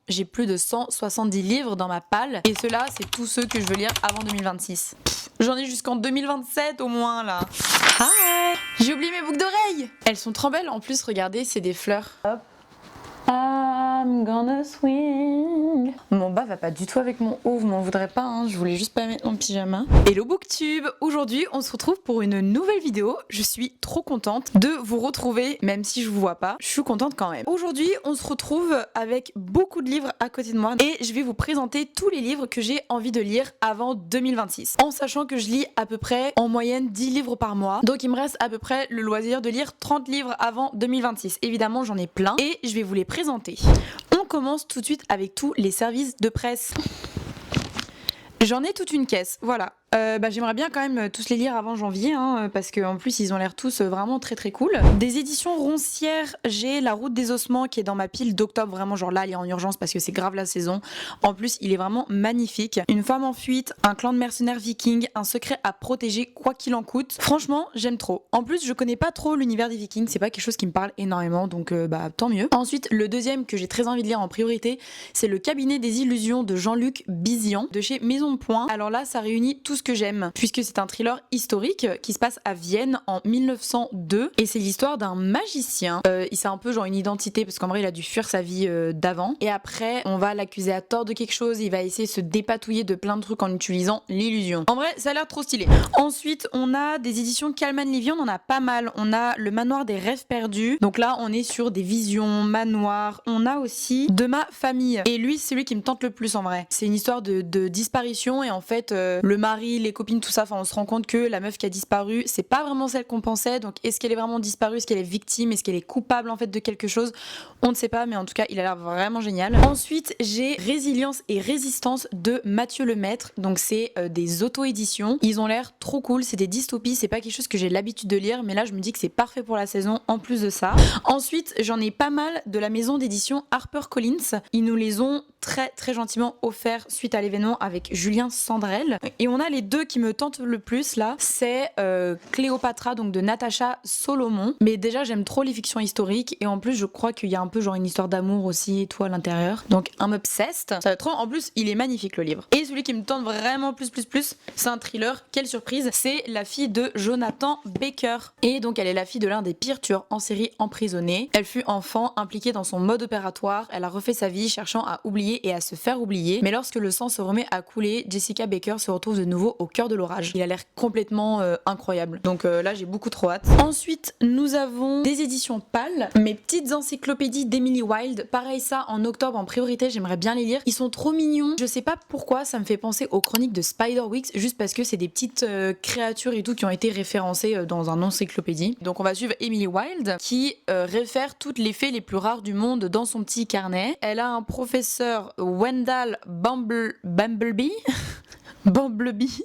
j'ai plus de 170 livres dans ma palle et ceux-là, c'est tous ceux que je veux lire avant 2026. J'en ai jusqu'en 2027 au moins là. Hi! J'ai oublié mes boucles d'oreilles. Elles sont trop belles en plus, regardez, c'est des fleurs. Hop. I'm gonna swing. Mon bas va pas du tout avec mon haut, vous m'en voudrez pas, hein, je voulais juste pas mettre mon pyjama. Hello Booktube, aujourd'hui on se retrouve pour une nouvelle vidéo. Je suis trop contente de vous retrouver, même si je vous vois pas, je suis contente quand même. Aujourd'hui on se retrouve avec beaucoup de livres à côté de moi et je vais vous présenter tous les livres que j'ai envie de lire avant 2026. En sachant que je lis à peu près en moyenne 10 livres par mois, donc il me reste à peu près le loisir de lire 30 livres avant 2026. Évidemment j'en ai plein et je vais vous les présenter. On commence tout de suite avec tous les services de presse. J'en ai toute une caisse, voilà. J'aimerais bien quand même tous les lire avant janvier, hein, parce qu'en plus ils ont l'air tous vraiment très très cool. Des éditions Roncière, j'ai La Route des Ossements qui est dans ma pile d'octobre, vraiment genre là, il est en urgence parce que c'est grave la saison. En plus, il est vraiment magnifique. Une femme en fuite, un clan de mercenaires vikings, un secret à protéger quoi qu'il en coûte. Franchement, j'aime trop. En plus, je connais pas trop l'univers des vikings, c'est pas quelque chose qui me parle énormément, donc tant mieux. Ensuite, le deuxième que j'ai très envie de lire en priorité, c'est Le Cabinet des Illusions de Jean-Luc Bizian de chez Maison de Point. Alors là, ça réunit tout ce que j'aime, puisque c'est un thriller historique qui se passe à Vienne en 1902 et c'est l'histoire d'un magicien. Il s'est un peu genre une identité parce qu'en vrai il a dû fuir sa vie d'avant et après on va l'accuser à tort de quelque chose, il va essayer de se dépatouiller de plein de trucs en utilisant l'illusion. En vrai ça a l'air trop stylé. Ensuite on a des éditions Calman Levy, on en a pas mal. On a Le Manoir des Rêves Perdus, donc là on est sur des visions, manoirs. On a aussi De ma famille et lui c'est celui qui me tente le plus en vrai. C'est une histoire de disparition et en fait le mari, les copines, tout ça, enfin on se rend compte que la meuf qui a disparu, c'est pas vraiment celle qu'on pensait, donc est-ce qu'elle est vraiment disparue, est-ce qu'elle est victime, est-ce qu'elle est coupable en fait de quelque chose, on ne sait pas, mais en tout cas il a l'air vraiment génial. Ensuite j'ai Résilience et Résistance de Mathieu Lemaître, donc c'est des auto-éditions, ils ont l'air trop cool, c'est des dystopies, c'est pas quelque chose que j'ai l'habitude de lire, mais là je me dis que c'est parfait pour la saison en plus de ça. Ensuite j'en ai pas mal de la maison d'édition HarperCollins, ils nous les ont très très gentiment offert suite à l'événement avec Julien Sandrel, et on a les deux qui me tentent le plus là, c'est Cléopatra donc de Natacha Solomon, mais déjà j'aime trop les fictions historiques et en plus je crois qu'il y a un peu genre une histoire d'amour aussi et tout à l'intérieur, donc I'm obsessed, ça va être trop, en plus il est magnifique le livre. Et celui qui me tente vraiment plus, c'est un thriller, quelle surprise, c'est La fille de Jonathan Baker, et donc elle est la fille de l'un des pires tueurs en série emprisonnés. Elle fut enfant impliquée dans son mode opératoire, elle a refait sa vie cherchant à oublier et à se faire oublier, mais lorsque le sang se remet à couler, Jessica Baker se retrouve de nouveau au cœur de l'orage. Il a l'air complètement incroyable, donc là j'ai beaucoup trop hâte. Ensuite nous avons des éditions PAL, mes petites encyclopédies d'Emily Wilde, pareil ça en octobre en priorité, j'aimerais bien les lire, ils sont trop mignons, je sais pas pourquoi ça me fait penser aux chroniques de Spiderwick, juste parce que c'est des petites créatures et tout qui ont été référencées dans un encyclopédie. Donc on va suivre Emily Wilde qui réfère toutes les fées les plus rares du monde dans son petit carnet. Elle a un professeur Wendell Bumblebee Bumblebee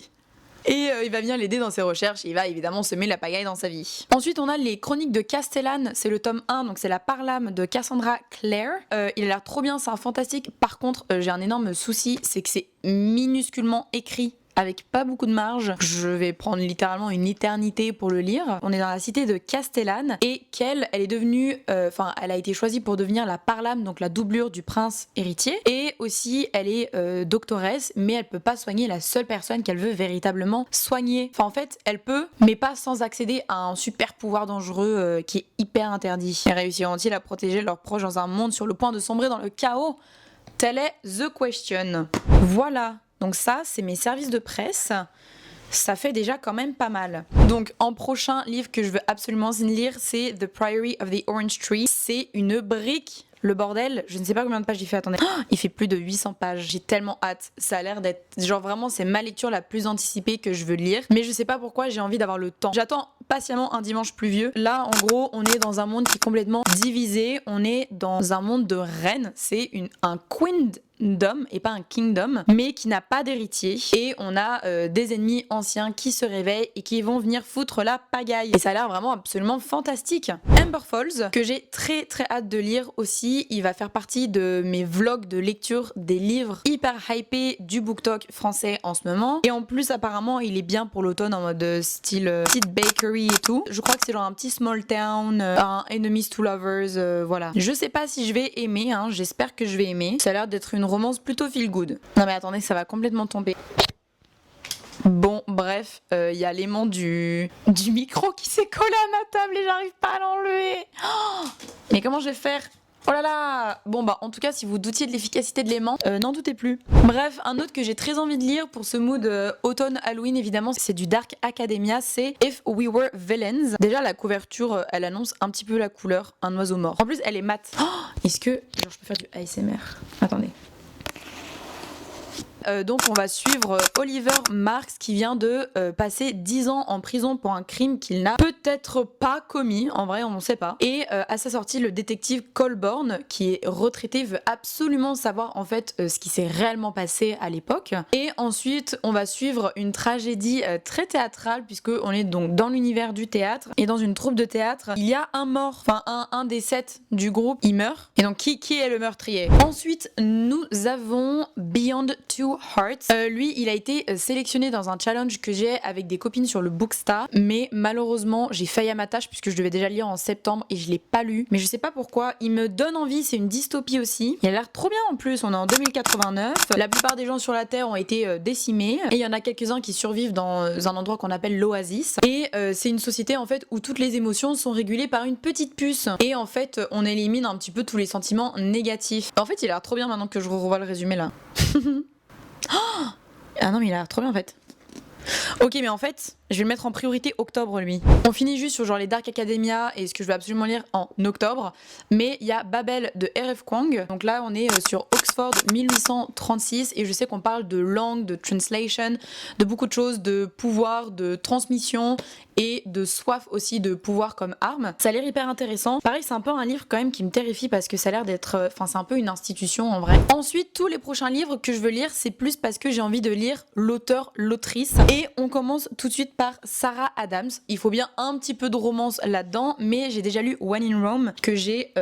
et il va venir l'aider dans ses recherches et il va évidemment semer la pagaille dans sa vie. Ensuite on a les Chroniques de Castellane, c'est le tome 1, donc c'est la Parlame de Cassandra Clare. Il a l'air trop bien, c'est un fantastique. Par contre j'ai un énorme souci, c'est que c'est minusculement écrit avec pas beaucoup de marge. Je vais prendre littéralement une éternité pour le lire. On est dans la cité de Castellane et qu'elle, elle est devenue, elle a été choisie pour devenir la Parlame, donc la doublure du prince héritier. Et aussi, elle est doctoresse, mais elle peut pas soigner la seule personne qu'elle veut véritablement soigner. Enfin, en fait, elle peut, mais pas sans accéder à un super pouvoir dangereux qui est hyper interdit. Réussiront-ils à protéger leurs proches dans un monde sur le point de sombrer dans le chaos? Telle est the question. Voilà. Donc ça, c'est mes services de presse. Ça fait déjà quand même pas mal. Donc en prochain livre que je veux absolument lire, c'est The Priory of the Orange Tree. C'est une brique. Le bordel, je ne sais pas combien de pages il fait, attendez. Oh, il fait plus de 800 pages, j'ai tellement hâte. Ça a l'air d'être, genre vraiment, c'est ma lecture la plus anticipée que je veux lire. Mais je sais pas pourquoi, j'ai envie d'avoir le temps. J'attends patiemment un dimanche pluvieux. Là, en gros, on est dans un monde qui est complètement divisé. On est dans un monde de reines. C'est un queendom et pas un kingdom, mais qui n'a pas d'héritier. Et on a des ennemis anciens qui se réveillent et qui vont venir foutre la pagaille. Et ça a l'air vraiment absolument fantastique. Amber Falls, que j'ai très très hâte de lire aussi. Il va faire partie de mes vlogs de lecture des livres hyper hypés du BookTok français en ce moment. Et en plus, apparemment, il est bien pour l'automne en mode style Sid Bakery January et tout. Je crois que c'est genre un petit small town, un enemies to lovers, voilà. Je sais pas si je vais aimer, hein, j'espère que je vais aimer. Ça a l'air d'être une romance plutôt feel good. Non mais attendez, ça va complètement tomber. Bon, bref, y a l'aimant du micro qui s'est collé à ma table et j'arrive pas à l'enlever. Oh, mais comment je vais faire ? Oh là là. Bon bah en tout cas si vous doutiez de l'efficacité de l'aimant, n'en doutez plus. Bref, un autre que j'ai très envie de lire pour ce mood automne Halloween évidemment, c'est du Dark Academia, c'est If We Were Villains. Déjà la couverture, elle annonce un petit peu la couleur, un oiseau mort. En plus elle est mate. Oh, est-ce que genre je peux faire du ASMR ? Attendez. Donc on va suivre Oliver Marks qui vient de passer 10 ans en prison pour un crime qu'il n'a peut-être pas commis, en vrai on ne sait pas. Et à sa sortie, le détective Colborne, qui est retraité, veut absolument savoir en fait ce qui s'est réellement passé à l'époque. Et ensuite on va suivre une tragédie très théâtrale puisque on est donc dans l'univers du théâtre et dans une troupe de théâtre. Il y a un mort, enfin un des 7 du groupe, il meurt. Et donc qui est le meurtrier ? Ensuite nous avons Beyond Two Hearts. Lui, il a été sélectionné dans un challenge que j'ai avec des copines sur le Bookstar, mais malheureusement, j'ai failli à ma tâche puisque je devais déjà le lire en septembre et je l'ai pas lu. Mais je sais pas pourquoi, il me donne envie, c'est une dystopie aussi. Il a l'air trop bien en plus, on est en 2089. La plupart des gens sur la Terre ont été décimés et il y en a quelques-uns qui survivent dans un endroit qu'on appelle l'Oasis. Et c'est une société en fait où toutes les émotions sont régulées par une petite puce. Et en fait, on élimine un petit peu tous les sentiments négatifs. En fait, il a l'air trop bien maintenant que je revois le résumé là. Oh, ah non mais il a l'air trop bien en fait. Ok mais en fait je vais le mettre en priorité octobre lui. On finit juste sur genre les Dark Academia et ce que je vais absolument lire en octobre. Mais il y a Babel de R.F. Kuang. Donc là on est sur Oxford 1836 et je sais qu'on parle de langue, de translation, de beaucoup de choses, de pouvoir, de transmission et de soif aussi de pouvoir comme arme. Ça a l'air hyper intéressant. Pareil c'est un peu un livre quand même qui me terrifie parce que ça a l'air d'être... Enfin c'est un peu une institution en vrai. Ensuite tous les prochains livres que je veux lire c'est plus parce que j'ai envie de lire l'auteur, l'autrice. Et on commence tout de suite par Sarah Adams. Il faut bien un petit peu de romance là-dedans, mais j'ai déjà lu When in Rome que j'ai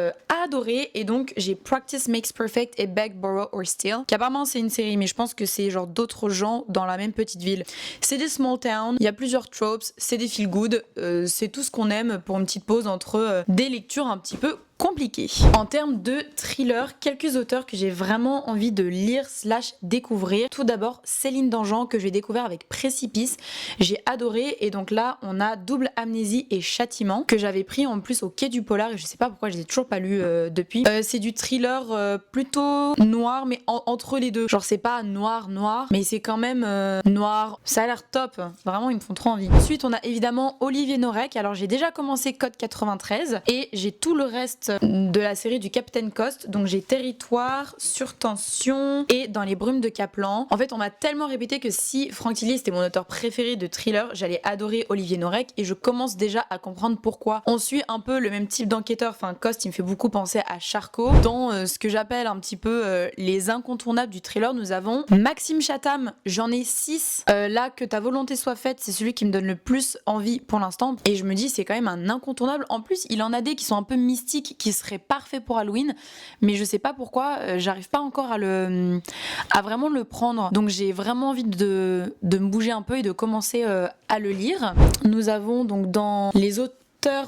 adoré et donc j'ai Practice Makes Perfect et Beg, Borrow or Steal. Qui apparemment c'est une série, mais je pense que c'est genre d'autres gens dans la même petite ville. C'est des small towns, il y a plusieurs tropes, c'est des feel good, c'est tout ce qu'on aime pour une petite pause entre des lectures un petit peu compliqué. En termes de thriller, quelques auteurs que j'ai vraiment envie de lire / découvrir. Tout d'abord Céline Dangean que j'ai découvert avec Précipice. J'ai adoré et donc là on a Double Amnésie et Châtiment que j'avais pris en plus au Quai du Polar et je sais pas pourquoi je les ai toujours pas lus depuis. C'est du thriller plutôt noir mais entre les deux. Genre c'est pas noir mais c'est quand même noir. Ça a l'air top. Vraiment ils me font trop envie. Ensuite on a évidemment Olivier Norek. Alors j'ai déjà commencé Code 93 et j'ai tout le reste de la série du Captain Cost. Donc j'ai Territoire, Sur Tension et Dans les brumes de Kaplan. En fait on m'a tellement répété que si Franck Tillier c'était mon auteur préféré de thriller, j'allais adorer Olivier Norek et je commence déjà à comprendre pourquoi. On suit un peu le même type d'enquêteur, enfin Cost il me fait beaucoup penser à Charcot. Dans ce que j'appelle un petit peu les incontournables du thriller, nous avons Maxime Chatham, j'en ai 6. Là que ta volonté soit faite, c'est celui qui me donne le plus envie pour l'instant et je me dis c'est quand même un incontournable. En plus il en a des qui sont un peu mystiques qui serait parfait pour Halloween, mais je sais pas pourquoi, j'arrive pas encore à vraiment le prendre. Donc j'ai vraiment envie de me bouger un peu et de commencer à le lire. Nous avons donc dans les autres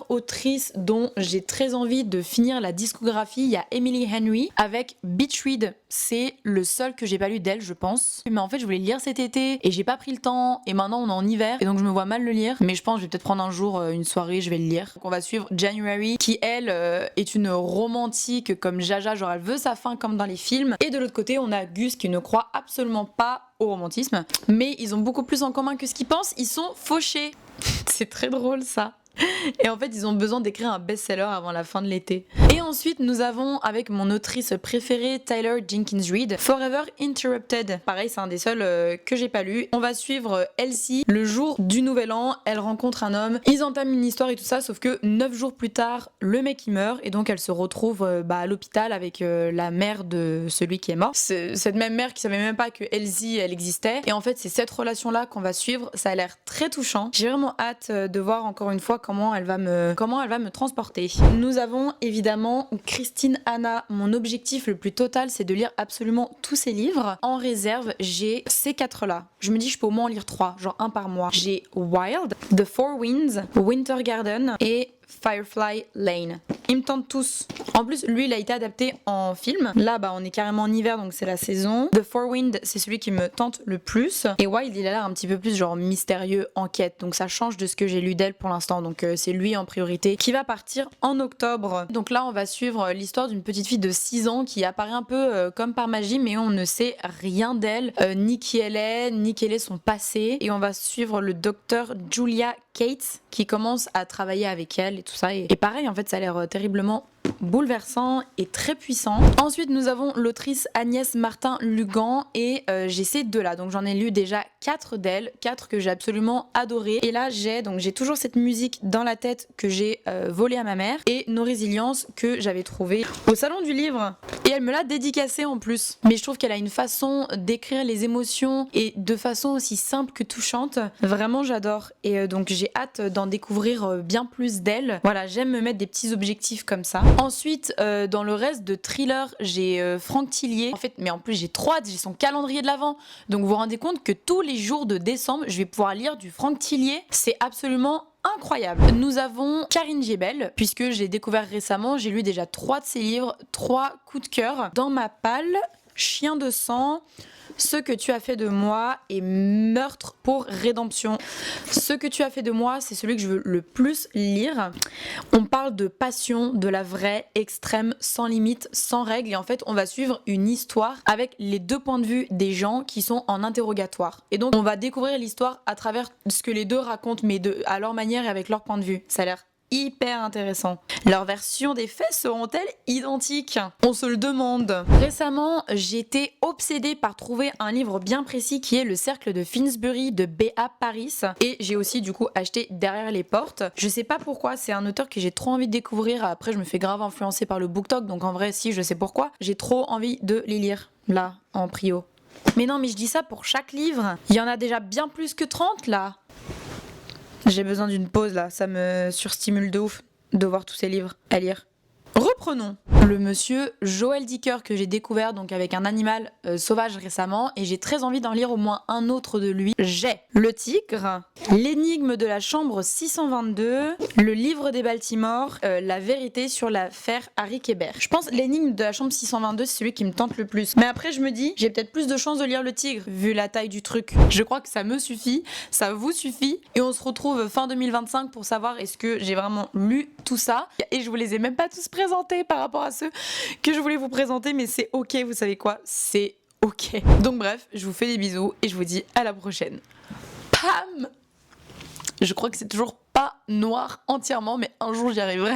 autrice dont j'ai très envie de finir la discographie, il y a Emily Henry avec Beach Read. C'est le seul que j'ai pas lu d'elle je pense. Mais en fait je voulais le lire cet été et j'ai pas pris le temps et maintenant on est en hiver et donc je me vois mal le lire. Mais je pense que je vais peut-être prendre un jour une soirée, je vais le lire. Donc on va suivre January qui elle est une romantique comme Jaja, genre elle veut sa fin comme dans les films. Et de l'autre côté on a Gus qui ne croit absolument pas au romantisme. Mais ils ont beaucoup plus en commun que ce qu'ils pensent, ils sont fauchés. C'est très drôle ça. Et en fait ils ont besoin d'écrire un best-seller avant la fin de l'été. Et ensuite nous avons avec mon autrice préférée Taylor Jenkins Reid Forever Interrupted. Pareil c'est un des seuls que j'ai pas lu. On va suivre Elsie le jour du nouvel an, elle rencontre un homme, ils entament une histoire et tout ça, sauf que 9 jours plus tard le mec il meurt et donc elle se retrouve à l'hôpital avec la mère de celui qui est mort. Cette même mère qui savait même pas que Elsie elle existait et en fait c'est cette relation là qu'on va suivre. Ça a l'air très touchant. J'ai vraiment hâte de voir encore une fois comment elle va me transporter. Nous avons évidemment Vraiment, Christine Hanna, mon objectif le plus total, c'est de lire absolument tous ses livres. En réserve, j'ai ces 4-là. Je me dis, je peux au moins en lire 3, genre un par mois. J'ai Wild, The Four Winds, Winter Garden et Firefly Lane. Ils me tentent tous. En plus, lui, il a été adapté en film. Là, on est carrément en hiver, donc c'est la saison. The Four Winds, c'est celui qui me tente le plus. Et Wild, il a l'air un petit peu plus genre mystérieux, enquête. Donc ça change de ce que j'ai lu d'elle pour l'instant. Donc c'est lui en priorité qui va partir en octobre. Donc là, on va suivre l'histoire d'une petite fille de 6 ans qui apparaît un peu comme par magie, mais on ne sait rien d'elle, ni qui elle est, ni quel est son passé. Et on va suivre le docteur Julia Cates qui commence à travailler avec elle et tout ça. Et pareil, en fait, ça a l'air terriblement bouleversant et très puissant. Ensuite, nous avons l'autrice Agnès Martin-Lugan et j'ai ces 2-là. Donc j'en ai lu déjà 4 d'elle, 4 que j'ai absolument adoré. Et là, j'ai toujours cette musique dans la tête que j'ai volée à ma mère et Nos Résiliences que j'avais trouvée au Salon du Livre. Et elle me l'a dédicacée en plus. Mais je trouve qu'elle a une façon d'écrire les émotions et de façon aussi simple que touchante. Vraiment, j'adore. Et donc j'ai hâte d'en découvrir bien plus d'elle. Voilà, j'aime me mettre des petits objectifs comme ça. Ensuite, dans le reste de thriller, j'ai Franck Tillier. En fait, mais en plus, j'ai son calendrier de l'Avent. Donc vous vous rendez compte que tous les jours de décembre, je vais pouvoir lire du Franck Tillier. C'est absolument incroyable. Nous avons Karine Giebel, puisque j'ai découvert récemment, j'ai lu déjà 3 de ses livres, 3 coups de cœur. Dans ma palle, Chien de sang, Ce que tu as fait de moi et Meurtre pour rédemption. Ce que tu as fait de moi, c'est celui que je veux le plus lire. On parle de passion, de la vraie, extrême, sans limite, sans règles. Et en fait, on va suivre une histoire avec les 2 points de vue des gens qui sont en interrogatoire. Et donc, on va découvrir l'histoire à travers ce que les 2 racontent, mais à leur manière et avec leur point de vue. Ça a l'air hyper intéressant. Leurs versions des faits seront-elles identiques? On se le demande. Récemment, j'ai été obsédée par trouver un livre bien précis qui est Le Cercle de Finsbury de B.A. Paris. Et j'ai aussi du coup acheté Derrière les portes. Je sais pas pourquoi, c'est un auteur que j'ai trop envie de découvrir. Après, je me fais grave influencer par le BookTok, donc en vrai, si, je sais pourquoi. J'ai trop envie de les lire, là, en prio. Mais non, mais je dis ça pour chaque livre. Il y en a déjà bien plus que 30 là. J'ai besoin d'une pause là, ça me surstimule de ouf de voir tous ces livres à lire. Reprenons le monsieur Joël Dicker que j'ai découvert donc avec un animal sauvage récemment et j'ai très envie d'en lire au moins un autre de lui. J'ai Le Tigre, L'énigme de la chambre 622, Le livre des Baltimore, La vérité sur l'affaire Harry Kéber. Je pense L'énigme de la chambre 622 c'est celui qui me tente le plus. Mais après je me dis j'ai peut-être plus de chances de lire Le Tigre vu la taille du truc. Je crois que ça me suffit, ça vous suffit et on se retrouve fin 2025 pour savoir est-ce que j'ai vraiment lu tout ça et je vous les ai même pas tous présentés par rapport à ceux que je voulais vous présenter, mais c'est ok, vous savez quoi, c'est ok. Donc bref, je vous fais des bisous et je vous dis à la prochaine. Pam! Je crois que c'est toujours pas noir entièrement, mais un jour j'y arriverai.